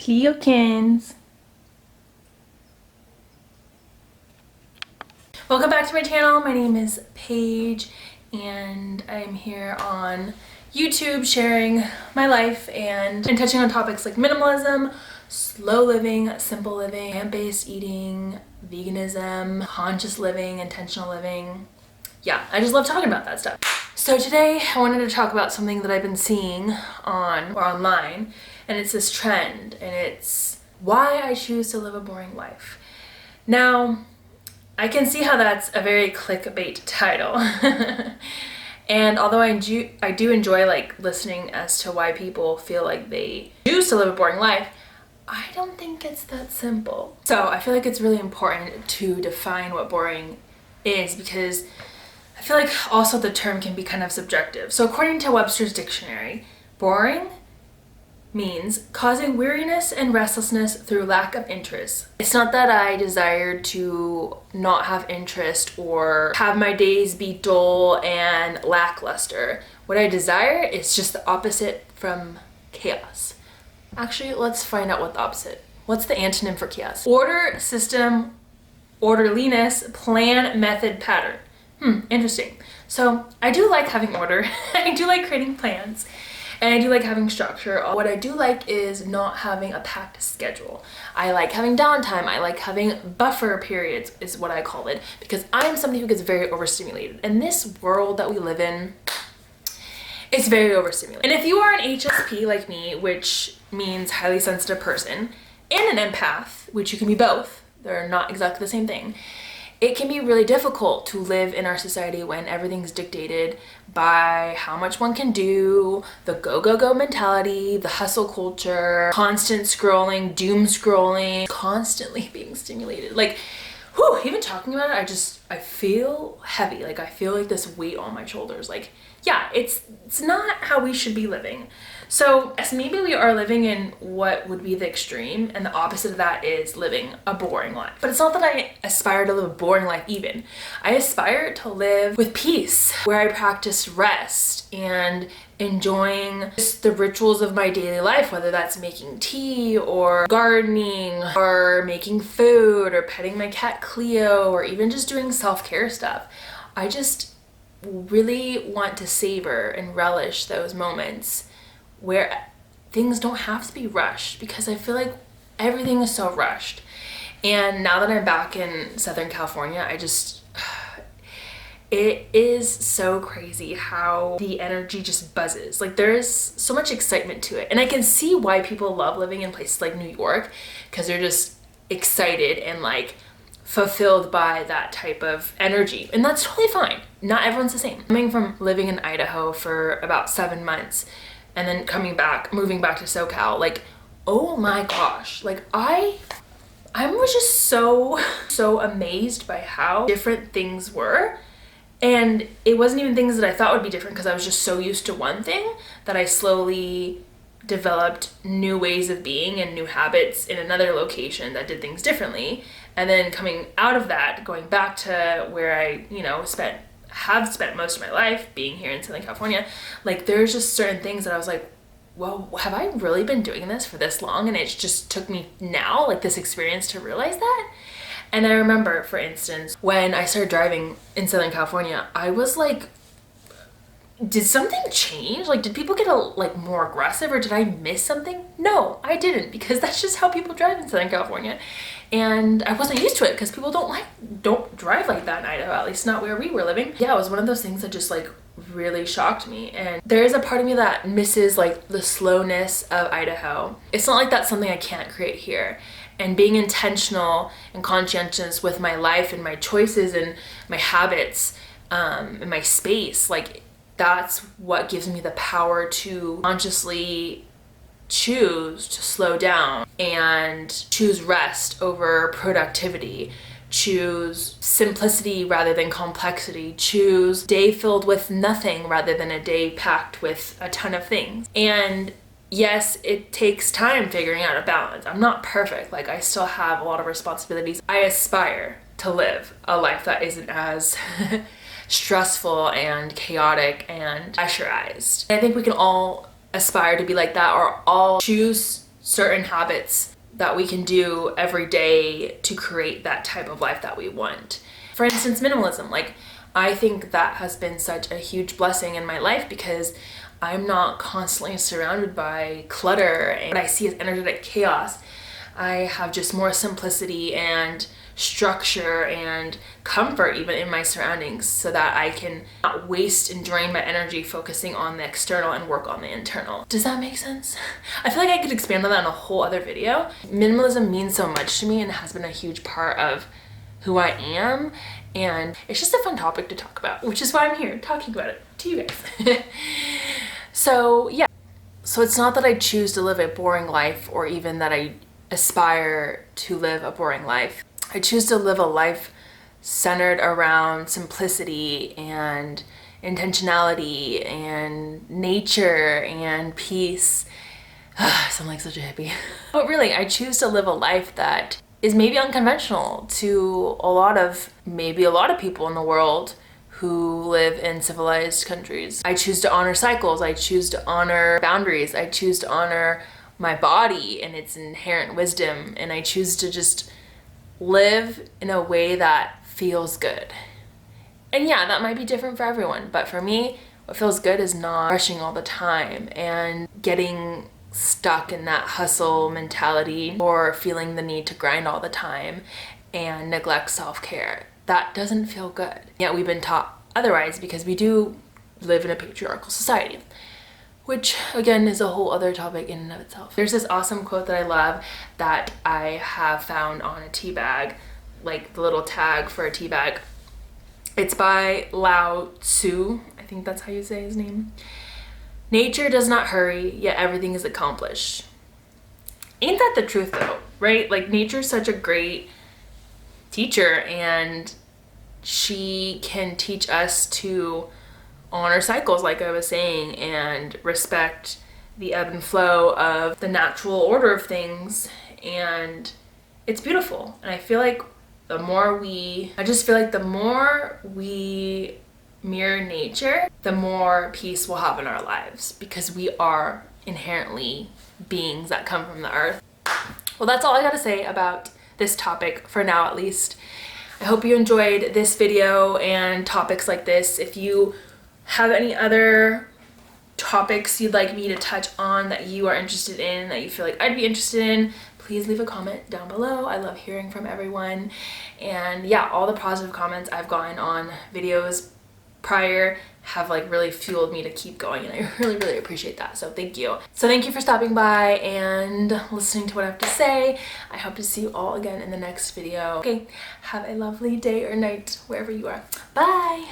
Cleokins. Welcome back to my channel. My name is Paige and I'm here on YouTube sharing my life and touching on topics like minimalism, slow living, simple living, plant-based eating, veganism, conscious living, intentional living. Yeah, I just love talking about that stuff. So today I wanted to talk about something that I've been seeing online, and it's this trend, and it's why I choose to live a boring life. Now, I can see how that's a very clickbait title. And although I do enjoy like listening as to why people feel like they choose to live a boring life, I don't think it's that simple. So I feel like it's really important to define what boring is, because I feel like also the term can be kind of subjective. So according to Webster's dictionary, boring means causing weariness and restlessness through lack of interest. It's not that I desire to not have interest or have my days be dull and lackluster. What I desire is just the opposite from chaos. Actually, let's find out what the opposite. What's the antonym for chaos? Order, system, orderliness, plan, method, pattern. Interesting. So I do like having order. I do like creating plans. And I do like having structure. What I do like is not having a packed schedule. I like having downtime. I like having buffer periods is what I call it, because I'm somebody who gets very overstimulated. And this world that we live in, it's very overstimulated. And if you are an HSP like me, which means highly sensitive person, and an empath, which you can be both, they're not exactly the same thing, it can be really difficult to live in our society when everything's dictated by how much one can do, the go, go, go mentality, the hustle culture, constant scrolling, doom scrolling, constantly being stimulated. Like, whew, even talking about it, I feel heavy. Like, I feel like this weight on my shoulders. Like, yeah, it's not how we should be living. So as maybe we are living in what would be the extreme, and the opposite of that is living a boring life. But it's not that I aspire to live a boring life even. I aspire to live with peace, where I practice rest and enjoying just the rituals of my daily life, whether that's making tea or gardening or making food or petting my cat Cleo or even just doing self-care stuff. I just really want to savor and relish those moments where things don't have to be rushed, because I feel like everything is so rushed. And now that I'm back in Southern California, it is so crazy how the energy just buzzes. Like, there is so much excitement to it. And I can see why people love living in places like New York, because they're just excited and like fulfilled by that type of energy. And that's totally fine. Not everyone's the same. Coming from living in Idaho for about 7 months and then moving back to SoCal, like, oh my gosh, like I was just so amazed by how different things were. And it wasn't even things that I thought would be different, because I was just so used to one thing that I slowly developed new ways of being and new habits in another location that did things differently. And then coming out of that, going back to where I, have spent most of my life being here in Southern California, like there's just certain things that I was like, whoa, have I really been doing this for this long? And it just took me now, like this experience, to realize that. And I remember, for instance, when I started driving in Southern California, I was like, did something change? Like, did people get more aggressive, or did I miss something? No, I didn't, because that's just how people drive in Southern California. And I wasn't used to it, because people don't drive like that in Idaho, at least not where we were living. Yeah, it was one of those things that just like really shocked me. And there is a part of me that misses like the slowness of Idaho. It's not like that's something I can't create here. And being intentional and conscientious with my life and my choices and my habits, and my space, like that's what gives me the power to consciously choose to slow down and choose rest over productivity, choose simplicity rather than complexity, choose day filled with nothing rather than a day packed with a ton of things. And yes, it takes time figuring out a balance. I'm not perfect. Like, I still have a lot of responsibilities. I aspire to live a life that isn't as stressful and chaotic and pressurized. And I think we can all aspire to be like that, or all choose certain habits that we can do every day to create that type of life that we want. For instance, minimalism. Like, I think that has been such a huge blessing in my life because I'm not constantly surrounded by clutter and what I see as energetic chaos. I have just more simplicity and structure and comfort even in my surroundings, so that I can not waste and drain my energy focusing on the external and work on the internal. Does that make sense? I feel like I could expand on that in a whole other video. Minimalism means so much to me and has been a huge part of who I am, and it's just a fun topic to talk about, which is why I'm here talking about it to you guys. So yeah, so it's not that I choose to live a boring life or even that I aspire to live a boring life. I choose to live a life centered around simplicity and intentionality and nature and peace. I sound like such a hippie. But really, I choose to live a life that is maybe unconventional to a lot of people in the world who live in civilized countries. I choose to honor cycles. I choose to honor boundaries. I choose to honor my body and its inherent wisdom. And I choose to just live in a way that feels good. And yeah, that might be different for everyone, but for me, what feels good is not rushing all the time and getting stuck in that hustle mentality or feeling the need to grind all the time and neglect self-care. That doesn't feel good. Yet we've been taught otherwise because we do live in a patriarchal society, which again is a whole other topic in and of itself. There's this awesome quote that I love that I have found on a tea bag, like the little tag for a tea bag. It's by Laird Superfood. I think that's how you say his name. Nature does not hurry, yet everything is accomplished. Ain't that the truth though, right? Like, nature's such a great teacher, and she can teach us to honor cycles, like I was saying, and respect the ebb and flow of the natural order of things, and it's beautiful. And I feel like the more we mirror nature, the more peace we'll have in our lives, because we are inherently beings that come from the earth. Well, that's all I gotta say about this topic for now, at least. I hope you enjoyed this video and topics like this. If you have any other topics you'd like me to touch on that you are interested in, that you feel like I'd be interested in, please leave a comment down below. I love hearing from everyone. And yeah, all the positive comments I've gotten on videos prior have like really fueled me to keep going, and I really appreciate that, so thank you. So thank you for stopping by and listening to what I have to say. I hope to see you all again in the next video. Okay, have a lovely day or night wherever you are. Bye.